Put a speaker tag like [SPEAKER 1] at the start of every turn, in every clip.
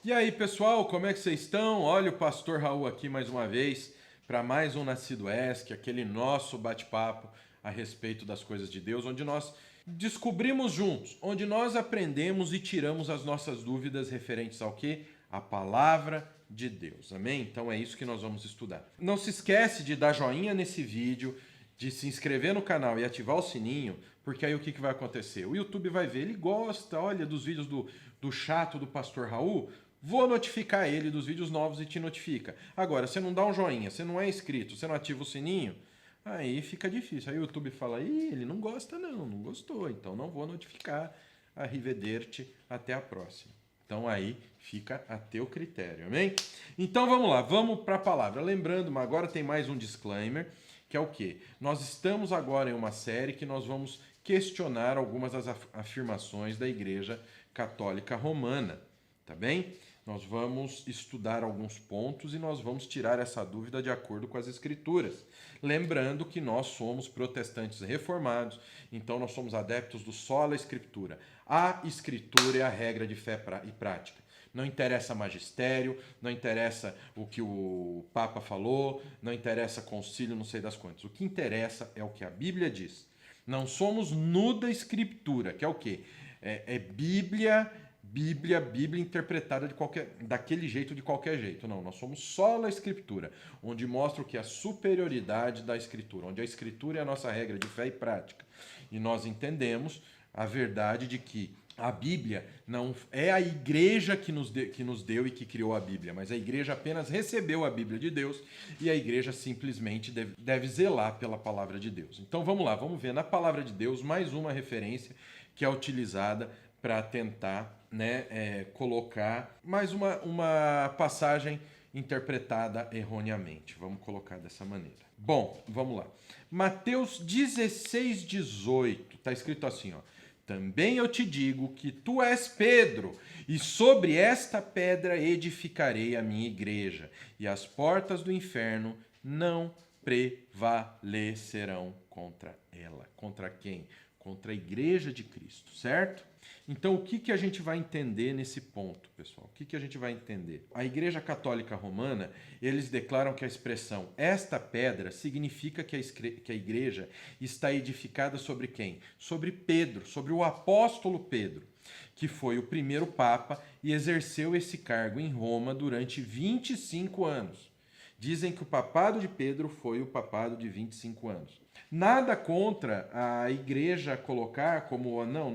[SPEAKER 1] E aí, pessoal, como é que vocês estão? Olha o Pastor Raul aqui mais uma vez para mais um Nascido ESC, aquele nosso bate-papo a respeito das coisas de Deus, onde nós descobrimos juntos, onde nós aprendemos e tiramos as nossas dúvidas referentes ao quê? A palavra de Deus. Amém? Então é isso que nós vamos estudar. Não se esquece de dar joinha nesse vídeo, de se inscrever no canal e ativar o sininho, porque aí o que vai acontecer? O YouTube vai ver, ele gosta, olha, dos vídeos do chato do Pastor Raul, vou notificar ele dos vídeos novos e te notifica. Agora, você não dá um joinha, você não é inscrito, você não ativa o sininho, aí fica difícil. Aí o YouTube fala, ih, ele não gosta não gostou, então não vou notificar. Arrivederci, até a próxima. Então aí fica a teu critério, amém? Então vamos lá, vamos para a palavra. Lembrando, mas agora tem mais um disclaimer, que é o quê? Nós estamos agora em uma série que nós vamos questionar algumas das afirmações da Igreja Católica Romana, tá bem? Nós vamos estudar alguns pontos e nós vamos tirar essa dúvida de acordo com as Escrituras. Lembrando que nós somos protestantes reformados, então nós somos adeptos do sola Escritura. A Escritura é a regra de fé e prática. Não interessa magistério, não interessa o que o Papa falou, não interessa concílio, não sei das quantas. O que interessa é o que a Bíblia diz. Não somos no da Escritura, que é o quê? É Bíblia interpretada daquele jeito, de qualquer jeito. Não, nós somos só a Escritura, onde mostra o que é a superioridade da Escritura, onde a Escritura é a nossa regra de fé e prática. E nós entendemos a verdade de que a Bíblia não é a igreja que nos deu e que criou a Bíblia, mas a igreja apenas recebeu a Bíblia de Deus e a igreja simplesmente deve zelar pela palavra de Deus. Então vamos lá, vamos ver na palavra de Deus mais uma referência que é utilizada para tentar colocar mais uma passagem interpretada erroneamente. Vamos colocar dessa maneira. Bom, vamos lá. Mateus 16, 18, está escrito assim, ó. Também eu te digo que tu és Pedro, e sobre esta pedra edificarei a minha igreja, e as portas do inferno não prevalecerão contra ela. Contra quem? Contra a igreja de Cristo, certo? Então, o que a gente vai entender nesse ponto, pessoal? O que a gente vai entender? A Igreja Católica Romana, eles declaram que a expressão esta pedra significa que a igreja está edificada sobre quem? Sobre Pedro, sobre o apóstolo Pedro, que foi o primeiro papa e exerceu esse cargo em Roma durante 25 anos. Dizem que o papado de Pedro foi o papado de 25 anos. Nada contra a igreja colocar como, não,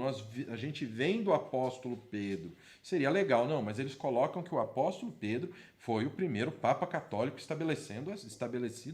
[SPEAKER 1] a gente vem do apóstolo Pedro. Seria legal, não, mas eles colocam que o apóstolo Pedro foi o primeiro papa católico estabelecido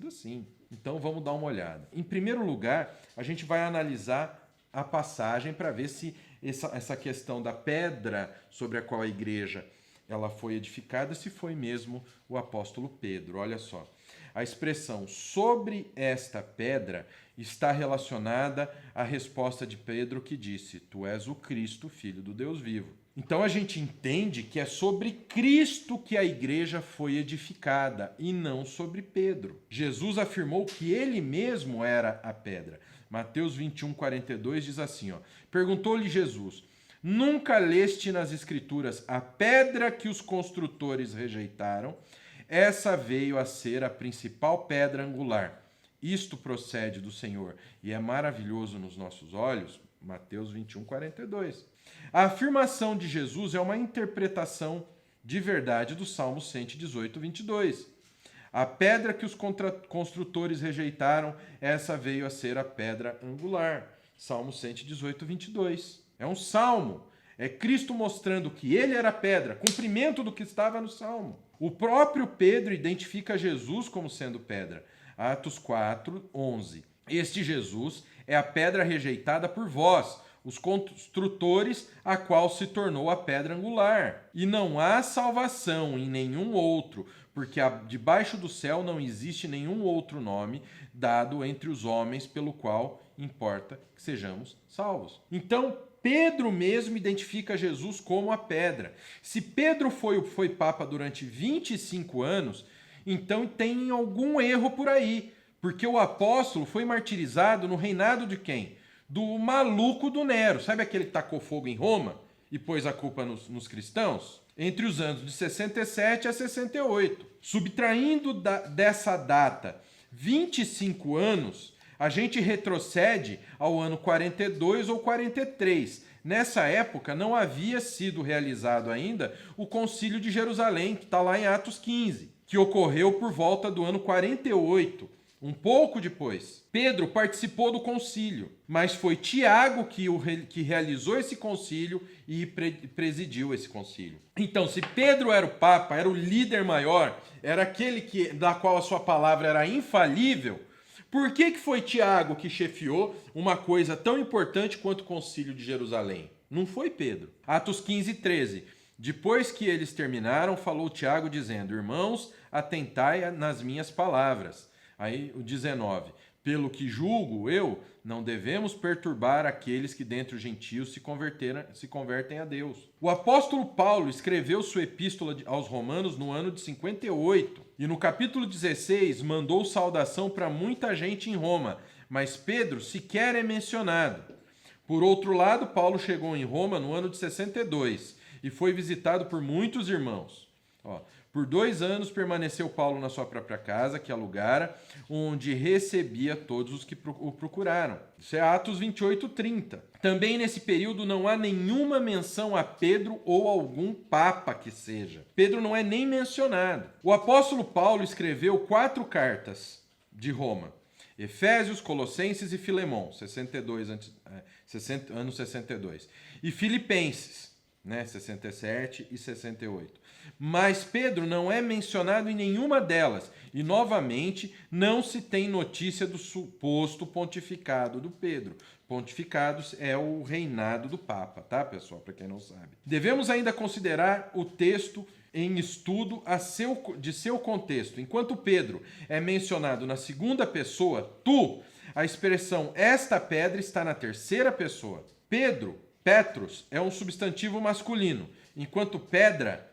[SPEAKER 1] assim. Então vamos dar uma olhada. Em primeiro lugar, a gente vai analisar a passagem para ver se essa questão da pedra sobre a qual a igreja ela foi edificada, se foi mesmo o apóstolo Pedro. Olha só, a expressão sobre esta pedra está relacionada à resposta de Pedro que disse, tu és o Cristo, filho do Deus vivo. Então a gente entende que é sobre Cristo que a igreja foi edificada e não sobre Pedro. Jesus afirmou que ele mesmo era a pedra. Mateus 21, 42 diz assim, ó, perguntou-lhe Jesus, nunca leste nas Escrituras a pedra que os construtores rejeitaram? Essa veio a ser a principal pedra angular. Isto procede do Senhor e é maravilhoso nos nossos olhos. Mateus 21, 42. A afirmação de Jesus é uma interpretação de verdade do Salmo 118, 22. A pedra que os construtores rejeitaram, essa veio a ser a pedra angular. Salmo 118, 22. É um salmo. É Cristo mostrando que ele era a pedra, cumprimento do que estava no salmo. O próprio Pedro identifica Jesus como sendo pedra. Atos 4, 11. Este Jesus é a pedra rejeitada por vós, os construtores, a qual se tornou a pedra angular. E não há salvação em nenhum outro, porque debaixo do céu não existe nenhum outro nome dado entre os homens pelo qual importa que sejamos salvos. Então, Pedro mesmo identifica Jesus como a pedra. Se Pedro foi papa durante 25 anos, então tem algum erro por aí, porque o apóstolo foi martirizado no reinado de quem? Do maluco do Nero. Sabe aquele que tacou fogo em Roma e pôs a culpa nos cristãos? entre os anos de 67 a 68. Subtraindo dessa data 25 anos, a gente retrocede ao ano 42 ou 43. Nessa época não havia sido realizado ainda o Concílio de Jerusalém, que está lá em Atos 15, que ocorreu por volta do ano 48, um pouco depois. Pedro participou do concílio, mas foi Tiago que realizou esse concílio e presidiu esse concílio. Então, se Pedro era o Papa, era o líder maior, era aquele da qual a sua palavra era infalível, por que foi Tiago que chefiou uma coisa tão importante quanto o concílio de Jerusalém? Não foi Pedro. Atos 15, 13. Depois que eles terminaram, falou Tiago dizendo: irmãos, atentai nas minhas palavras. Aí o 19. Pelo que julgo eu, não devemos perturbar aqueles que dentre os gentios se convertem a Deus. O apóstolo Paulo escreveu sua epístola aos Romanos no ano de 58. E no capítulo 16 mandou saudação para muita gente em Roma, mas Pedro sequer é mencionado. Por outro lado, Paulo chegou em Roma no ano de 62 e foi visitado por muitos irmãos. Por 2 anos permaneceu Paulo na sua própria casa, que alugara, onde recebia todos os que o procuraram. Isso é Atos 28, 30. Também nesse período não há nenhuma menção a Pedro ou algum papa que seja. Pedro não é nem mencionado. O apóstolo Paulo escreveu 4 cartas de Roma: Efésios, Colossenses e Filemão, ano 62. E Filipenses, 67 e 68. Mas Pedro não é mencionado em nenhuma delas. E, novamente, não se tem notícia do suposto pontificado do Pedro. Pontificados é o reinado do Papa, tá, pessoal? Para quem não sabe. Devemos ainda considerar o texto em estudo de seu contexto. Enquanto Pedro é mencionado na segunda pessoa, tu, a expressão esta pedra está na terceira pessoa. Petros, é um substantivo masculino, enquanto pedra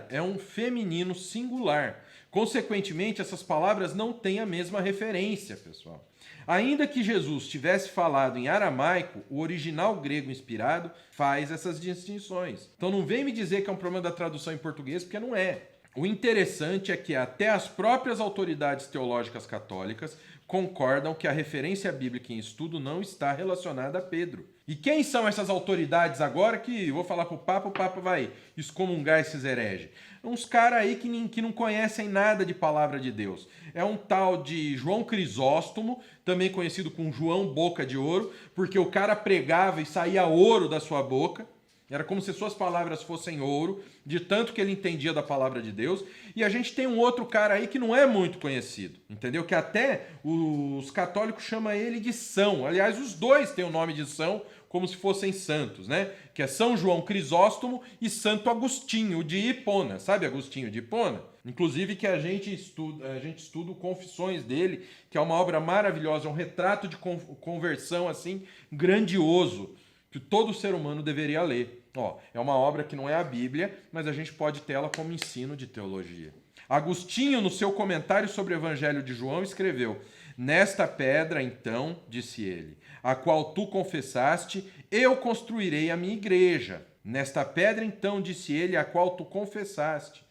[SPEAKER 1] é um feminino singular. Consequentemente, essas palavras não têm a mesma referência, pessoal. Ainda que Jesus tivesse falado em aramaico, o original grego inspirado faz essas distinções. Então não vem me dizer que é um problema da tradução em português, porque não é. O interessante é que até as próprias autoridades teológicas católicas concordam que a referência bíblica em estudo não está relacionada a Pedro. E quem são essas autoridades agora que eu vou falar para o Papa vai excomungar esses hereges? Uns caras aí que não conhecem nada de palavra de Deus. É um tal de João Crisóstomo, também conhecido como João Boca de Ouro, porque o cara pregava e saía ouro da sua boca. Era como se suas palavras fossem ouro, de tanto que ele entendia da palavra de Deus. E a gente tem um outro cara aí que não é muito conhecido, entendeu? Que até os católicos chamam ele de São. Aliás, os dois têm o nome de São, como se fossem santos, né? Que é São João Crisóstomo e Santo Agostinho de Hipona. Sabe Agostinho de Hipona? Inclusive que a gente estuda o Confissões dele, que é uma obra maravilhosa, um retrato de conversão assim grandioso, que todo ser humano deveria ler. É uma obra que não é a Bíblia, mas a gente pode tê-la como ensino de teologia. Agostinho, no seu comentário sobre o Evangelho de João, escreveu: nesta pedra, então, disse ele, a qual tu confessaste, eu construirei a minha igreja. Nesta pedra, então, disse ele, a qual tu confessaste.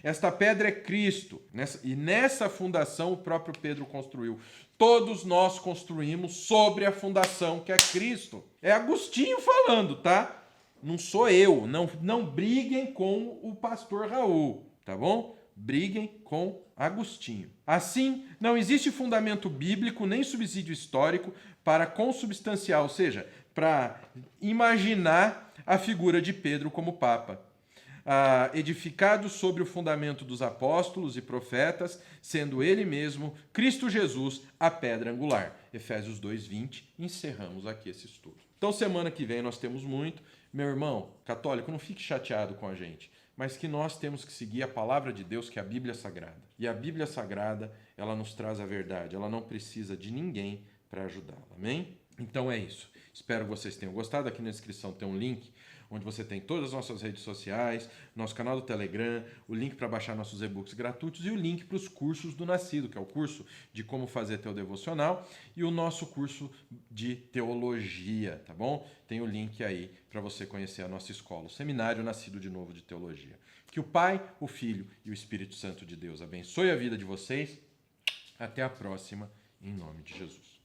[SPEAKER 1] Esta pedra é Cristo, e nessa fundação o próprio Pedro construiu. Todos nós construímos sobre a fundação que é Cristo. É Agostinho falando, tá? Não sou eu. Não briguem com o pastor Raul, tá bom? Briguem com Agostinho. Assim, não existe fundamento bíblico nem subsídio histórico para consubstanciar, ou seja, para imaginar a figura de Pedro como Papa. Edificado sobre o fundamento dos apóstolos e profetas, sendo ele mesmo, Cristo Jesus, a pedra angular. Efésios 2:20, encerramos aqui esse estudo. Então, semana que vem nós temos muito. Meu irmão católico, não fique chateado com a gente, mas que nós temos que seguir a palavra de Deus, que é a Bíblia Sagrada. E a Bíblia Sagrada, ela nos traz a verdade, ela não precisa de ninguém para ajudá-la, amém? Então é isso. Espero que vocês tenham gostado. Aqui na descrição tem um link onde você tem todas as nossas redes sociais, nosso canal do Telegram, o link para baixar nossos e-books gratuitos e o link para os cursos do Nascido, que é o curso de como fazer teu devocional e o nosso curso de teologia, tá bom? Tem o link aí para você conhecer a nossa escola, o Seminário Nascido de Novo de Teologia. Que o Pai, o Filho e o Espírito Santo de Deus abençoe a vida de vocês. Até a próxima, em nome de Jesus.